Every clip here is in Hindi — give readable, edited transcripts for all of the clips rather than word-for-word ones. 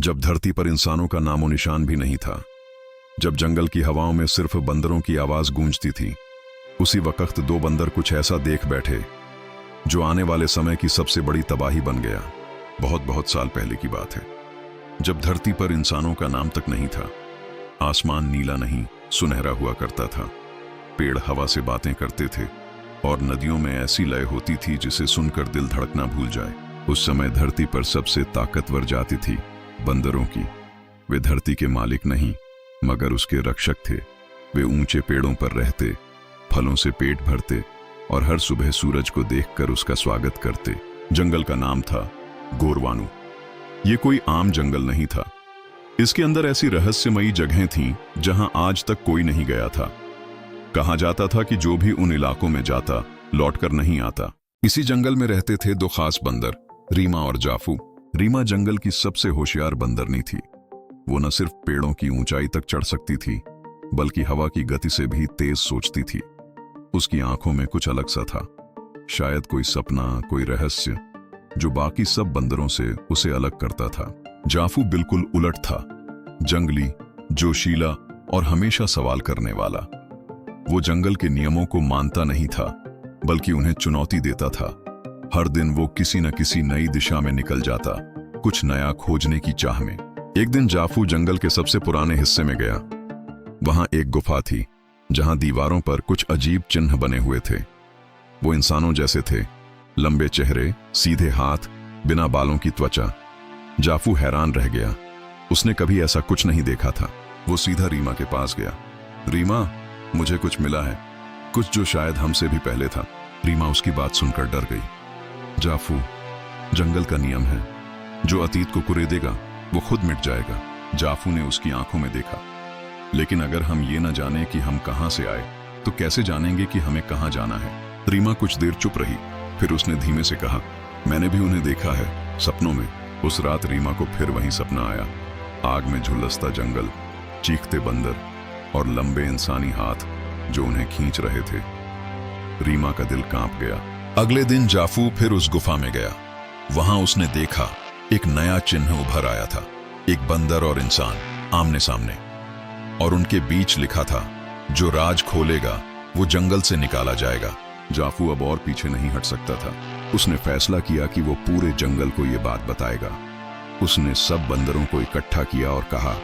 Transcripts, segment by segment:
जब धरती पर इंसानों का नामो निशान भी नहीं था, जब जंगल की हवाओं में सिर्फ बंदरों की आवाज गूंजती थी, उसी वक्त दो बंदर कुछ ऐसा देख बैठे जो आने वाले समय की सबसे बड़ी तबाही बन गया। बहुत बहुत साल पहले की बात है, जब धरती पर इंसानों का नाम तक नहीं था। आसमान नीला नहीं, सुनहरा हुआ करता था। पेड़ हवा से बातें करते थे और नदियों में ऐसी लय होती थी जिसे सुनकर दिल धड़कना भूल जाए। उस समय धरती पर सबसे ताकतवर जाति थी बंदरों की। वे धरती के मालिक नहीं मगर उसके रक्षक थे। वे ऊंचे पेड़ों पर रहते, फलों से पेट भरते और हर सुबह सूरज को देखकर उसका स्वागत करते। जंगल का नाम था गोरवानू। ये कोई आम जंगल नहीं था। इसके अंदर ऐसी रहस्यमयी जगहें थीं जहां आज तक कोई नहीं गया था। कहा जाता था कि जो भी उन इलाकों में जाता लौटकर नहीं आता। इसी जंगल में रहते थे दो खास बंदर, रीमा और जाफू। रीमा जंगल की सबसे होशियार बंदरनी थी। वो न सिर्फ पेड़ों की ऊंचाई तक चढ़ सकती थी बल्कि हवा की गति से भी तेज सोचती थी। उसकी आंखों में कुछ अलग सा था, शायद कोई सपना, कोई रहस्य जो बाकी सब बंदरों से उसे अलग करता था। जाफू बिल्कुल उलट था, जंगली, जोशीला और हमेशा सवाल करने वाला। वो जंगल के नियमों को मानता नहीं था बल्कि उन्हें चुनौती देता था। हर दिन वो किसी न किसी नई दिशा में निकल जाता, कुछ नया खोजने की चाह में। एक दिन जाफू जंगल के सबसे पुराने हिस्से में गया। वहां एक गुफा थी जहां दीवारों पर कुछ अजीब चिन्ह बने हुए थे। वो इंसानों जैसे थे, लंबे चेहरे, सीधे हाथ, बिना बालों की त्वचा। जाफू हैरान रह गया, उसने कभी ऐसा कुछ नहीं देखा था। वो सीधा रीमा के पास गया। रीमा, मुझे कुछ मिला है, कुछ जो शायद हमसे भी पहले था। रीमा उसकी बात सुनकर डर गई। जाफू, जंगल का नियम है, जो अतीत को कुरेदेगा वो खुद मिट जाएगा। जाफू ने उसकी आंखों में देखा। लेकिन अगर हम ये न जाने कि हम कहां से आए तो कैसे जानेंगे कि हमें कहां जाना है। रीमा कुछ देर चुप रही, फिर उसने धीमे से कहा, मैंने भी उन्हें देखा है, सपनों में। उस रात रीमा को फिर वही सपना आया। आग में झुलसता जंगल, चीखते बंदर और लंबे इंसानी हाथ जो उन्हें खींच रहे थे। रीमा का दिल कांप गया। अगले दिन जाफू फिर उस गुफा में गया। वहां उसने देखा एक नया चिन्ह उभर आया था, एक बंदर और इंसान आमने सामने, और उनके बीच लिखा था, जो राज खोलेगा वो जंगल से निकाला जाएगा। जाफू अब और पीछे नहीं हट सकता था। उसने फैसला किया कि वो पूरे जंगल को ये बात बताएगा। उसने सब बंदरों को इकट्ठा किया और कहा,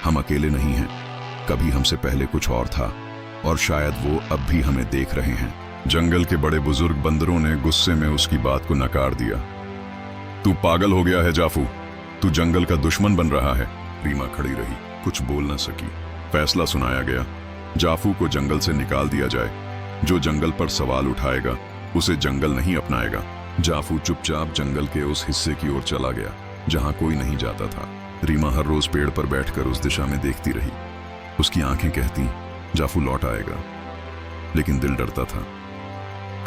हम अकेले नहीं हैं, कभी हमसे पहले कुछ और था और शायद वो अब भी हमें देख रहे हैं। जंगल के बड़े बुजुर्ग बंदरों ने गुस्से में उसकी बात को नकार दिया। तू पागल हो गया है जाफू, तू जंगल का दुश्मन बन रहा है। रीमा खड़ी रही, कुछ बोल न सकी। फैसला सुनाया गया, जाफू को जंगल से निकाल दिया जाए। जो जंगल पर सवाल उठाएगा उसे जंगल नहीं अपनाएगा। जाफू चुपचाप जंगल के उस हिस्से की ओर चला गया जहां कोई नहीं जाता था। रीमा हर रोज पेड़ पर बैठकर उस दिशा में देखती रही। उसकी आंखें कहती, जाफू लौट आएगा, लेकिन दिल डरता था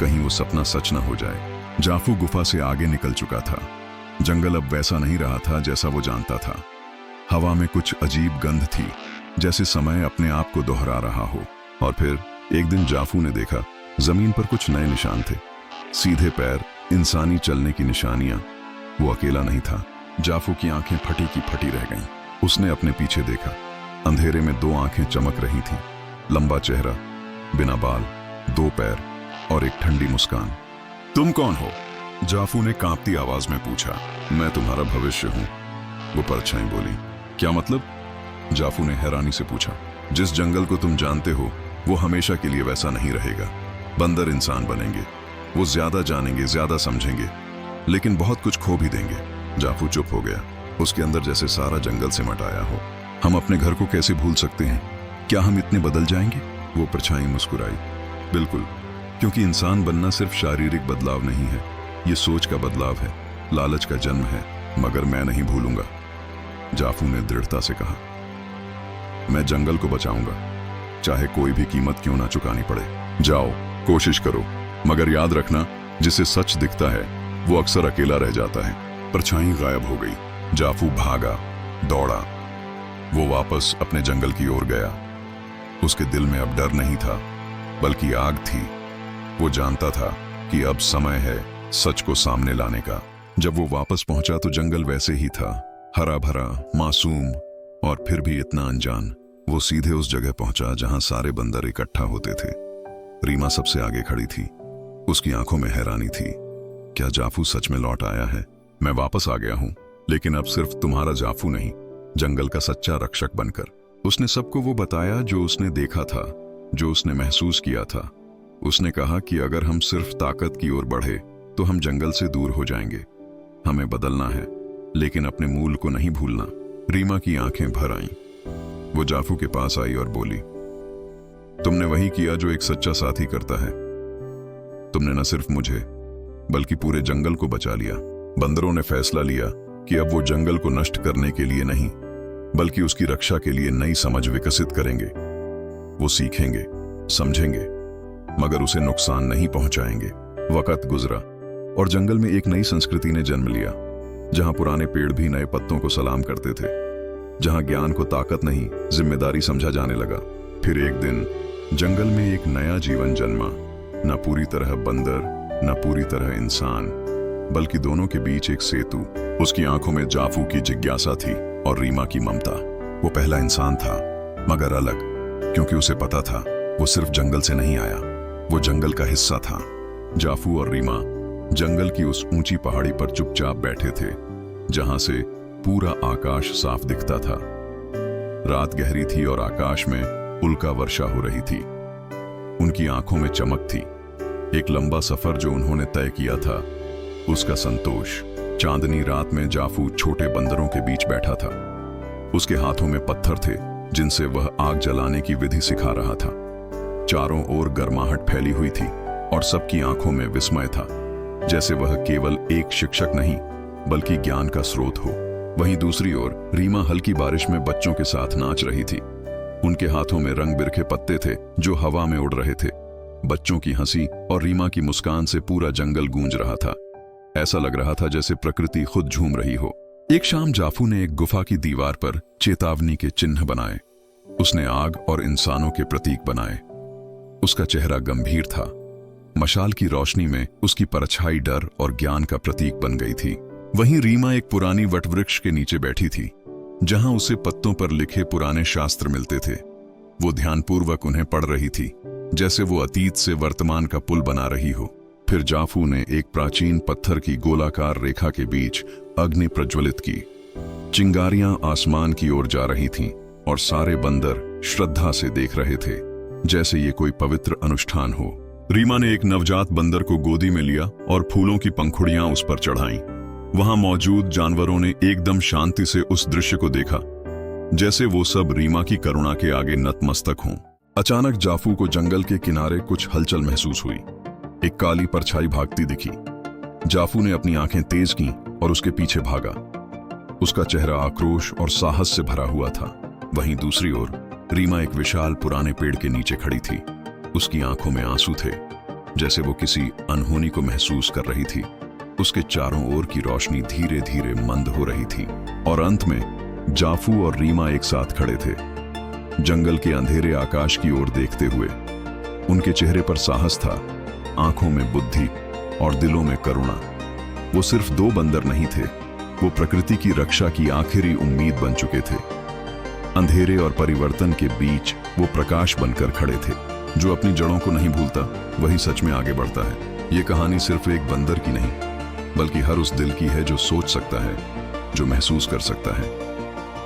कहीं वो सपना सच न हो जाए। जाफू गुफा से आगे निकल चुका था। जंगल अब वैसा नहीं रहा था जैसा वो जानता था। हवा में कुछ अजीब गंध थी, जैसे समय अपने आप को दोहरा रहा हो। और फिर एक दिन जाफू ने देखा, जमीन पर कुछ नए निशान थे, सीधे पैर, इंसानी चलने की निशानियां। वो अकेला नहीं था। जाफू की आंखें फटी की फटी रह गईं। उसने अपने पीछे देखा, अंधेरे में दो आंखें चमक रही थीं, लंबा चेहरा, बिना बाल, दो पैर और एक ठंडी मुस्कान। तुम कौन हो? जाफू ने कांपती आवाज में पूछा। मैं तुम्हारा भविष्य हूं, वो परछाई बोली। क्या मतलब? जाफू ने हैरानी से पूछा। जिस जंगल को तुम जानते हो वो हमेशा के लिए वैसा नहीं रहेगा। बंदर इंसान बनेंगे, वो ज्यादा जानेंगे, ज्यादा समझेंगे, लेकिन बहुत कुछ खो भी देंगे। जाफू चुप हो गया, उसके अंदर जैसे सारा जंगल सिमट आया हो। हम अपने घर को कैसे भूल सकते हैं? क्या हम इतने बदल जाएंगे? वो परछाई मुस्कुराई। बिल्कुल, क्योंकि इंसान बनना सिर्फ शारीरिक बदलाव नहीं है, ये सोच का बदलाव है, लालच का जन्म है। मगर मैं नहीं भूलूंगा, जाफू ने दृढ़ता से कहा। मैं जंगल को बचाऊंगा, चाहे कोई भी कीमत क्यों ना चुकानी पड़े। जाओ, कोशिश करो, मगर याद रखना, जिसे सच दिखता है वो अक्सर अकेला रह जाता है। परछाई गायब हो गई। जाफू भागा, दौड़ा। वो वापस अपने जंगल की ओर गया। उसके दिल में अब डर नहीं था बल्कि आग थी। वो जानता था कि अब समय है सच को सामने लाने का। जब वो वापस पहुंचा तो जंगल वैसे ही था, हरा भरा, मासूम और फिर भी इतना अनजान। वो सीधे उस जगह पहुंचा जहां सारे बंदर इकट्ठा होते थे। रीमा सबसे आगे खड़ी थी। उसकी आंखों में हैरानी थी। क्या जाफू सच में लौट आया है? मैं वापस आ गया हूं, लेकिन अब सिर्फ तुम्हारा जाफू नहीं, जंगल का सच्चा रक्षक बनकर। उसने सबको वो बताया जो उसने देखा था, जो उसने महसूस किया था। उसने कहा कि अगर हम सिर्फ ताकत की ओर बढ़े तो हम जंगल से दूर हो जाएंगे। हमें बदलना है, लेकिन अपने मूल को नहीं भूलना। रीमा की आंखें भर आईं। वो जाफू के पास आई और बोली, तुमने वही किया जो एक सच्चा साथी करता है। तुमने न सिर्फ मुझे बल्कि पूरे जंगल को बचा लिया। बंदरों ने फैसला लिया कि अब वो जंगल को नष्ट करने के लिए नहीं, बल्कि उसकी रक्षा के लिए नई समझ विकसित करेंगे। वो सीखेंगे, समझेंगे, मगर उसे नुकसान नहीं पहुंचाएंगे। वक्त गुजरा और जंगल में एक नई संस्कृति ने जन्म लिया, जहां पुराने पेड़ भी नए पत्तों को सलाम करते थे, जहां ज्ञान को ताकत नहीं जिम्मेदारी समझा जाने लगा। फिर एक दिन जंगल में एक नया जीवन जन्मा, न पूरी तरह बंदर न पूरी तरह इंसान, बल्कि दोनों के बीच एक सेतु। उसकी आंखों में जाफू की जिज्ञासा थी और रीमा की ममता। वो पहला इंसान था, मगर अलग, क्योंकि उसे पता था वो सिर्फ जंगल से नहीं आया, वो जंगल का हिस्सा था। जाफू और रीमा जंगल की उस ऊंची पहाड़ी पर चुपचाप बैठे थे, जहां से पूरा आकाश साफ दिखता था। रात गहरी थी और आकाश में उल्का वर्षा हो रही थी। उनकी आंखों में चमक थी। एक लंबा सफर जो उन्होंने तय किया था, उसका संतोष। चांदनी रात में जाफू छोटे बंदरों के बीच बैठा था। उसके हाथों में पत्थर थे जिनसे वह आग जलाने की विधि सिखा रहा था। चारों ओर गर्माहट फैली हुई थी और सबकी आंखों में विस्मय था, जैसे वह केवल एक शिक्षक नहीं बल्कि ज्ञान का स्रोत हो। वहीं दूसरी ओर रीमा हल्की बारिश में बच्चों के साथ नाच रही थी। उनके हाथों में रंग बिरखे पत्ते थे जो हवा में उड़ रहे थे। बच्चों की हंसी और रीमा की मुस्कान से पूरा जंगल गूंज रहा था। ऐसा लग रहा था जैसे प्रकृति खुद झूम रही हो। एक शाम जाफू ने एक गुफा की दीवार पर चेतावनी के चिन्ह बनाए। उसने आग और इंसानों के प्रतीक बनाए। उसका चेहरा गंभीर था। मशाल की रोशनी में उसकी परछाई डर और ज्ञान का प्रतीक बन गई थी। वहीं रीमा एक पुरानी वटवृक्ष के नीचे बैठी थी, जहां उसे पत्तों पर लिखे पुराने शास्त्र मिलते थे। वो ध्यानपूर्वक उन्हें पढ़ रही थी, जैसे वो अतीत से वर्तमान का पुल बना रही हो। फिर जाफू ने एक प्राचीन पत्थर की गोलाकार रेखा के बीच अग्नि प्रज्वलित की। चिंगारियां आसमान की ओर जा रही थीं और सारे बंदर श्रद्धा से देख रहे थे, जैसे ये कोई पवित्र अनुष्ठान हो। रीमा ने एक नवजात बंदर को गोदी में लिया और फूलों की पंखुड़ियां उस पर चढ़ाईं। वहां मौजूद जानवरों ने एकदम शांति से उस दृश्य को देखा, जैसे वो सब रीमा की करुणा के आगे नतमस्तक हों। अचानक जाफू को जंगल के किनारे कुछ हलचल महसूस हुई। एक काली परछाई भागती दिखी। जाफू ने अपनी आंखें तेज की और उसके पीछे भागा। उसका चेहरा आक्रोश और साहस से भरा हुआ था। वहीं दूसरी ओर रीमा एक विशाल पुराने पेड़ के नीचे खड़ी थी। उसकी आंखों में आंसू थे, जैसे वो किसी अनहोनी को महसूस कर रही थी। उसके चारों ओर की रोशनी धीरे धीरे मंद हो रही थी और अंत में जाफू और रीमा एक साथ खड़े थे, जंगल के अंधेरे आकाश की ओर देखते हुए। उनके चेहरे पर साहस था, आंखों में बुद्धि और दिलों में करुणा। वो सिर्फ दो बंदर नहीं थे, वो प्रकृति की रक्षा की आखिरी उम्मीद बन चुके थे। अंधेरे और परिवर्तन के बीच वो प्रकाश बनकर खड़े थे। जो अपनी जड़ों को नहीं भूलता वही सच में आगे बढ़ता है। ये कहानी सिर्फ एक बंदर की नहीं, बल्कि हर उस दिल की है जो सोच सकता है, जो महसूस कर सकता है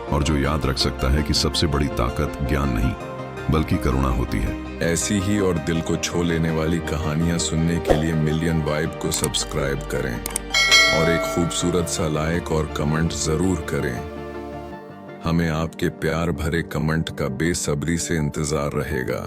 और जो याद रख सकता है कि सबसे बड़ी ताकत ज्ञान नहीं बल्कि करुणा होती है। ऐसी ही और दिल को छू लेने वाली कहानियां सुनने के लिए मिलियन वाइब को सब्सक्राइब करें और एक खूबसूरत सा लाइक और कमेंट जरूर करें। हमें आपके प्यार भरे कमेंट का बेसब्री से इंतजार रहेगा।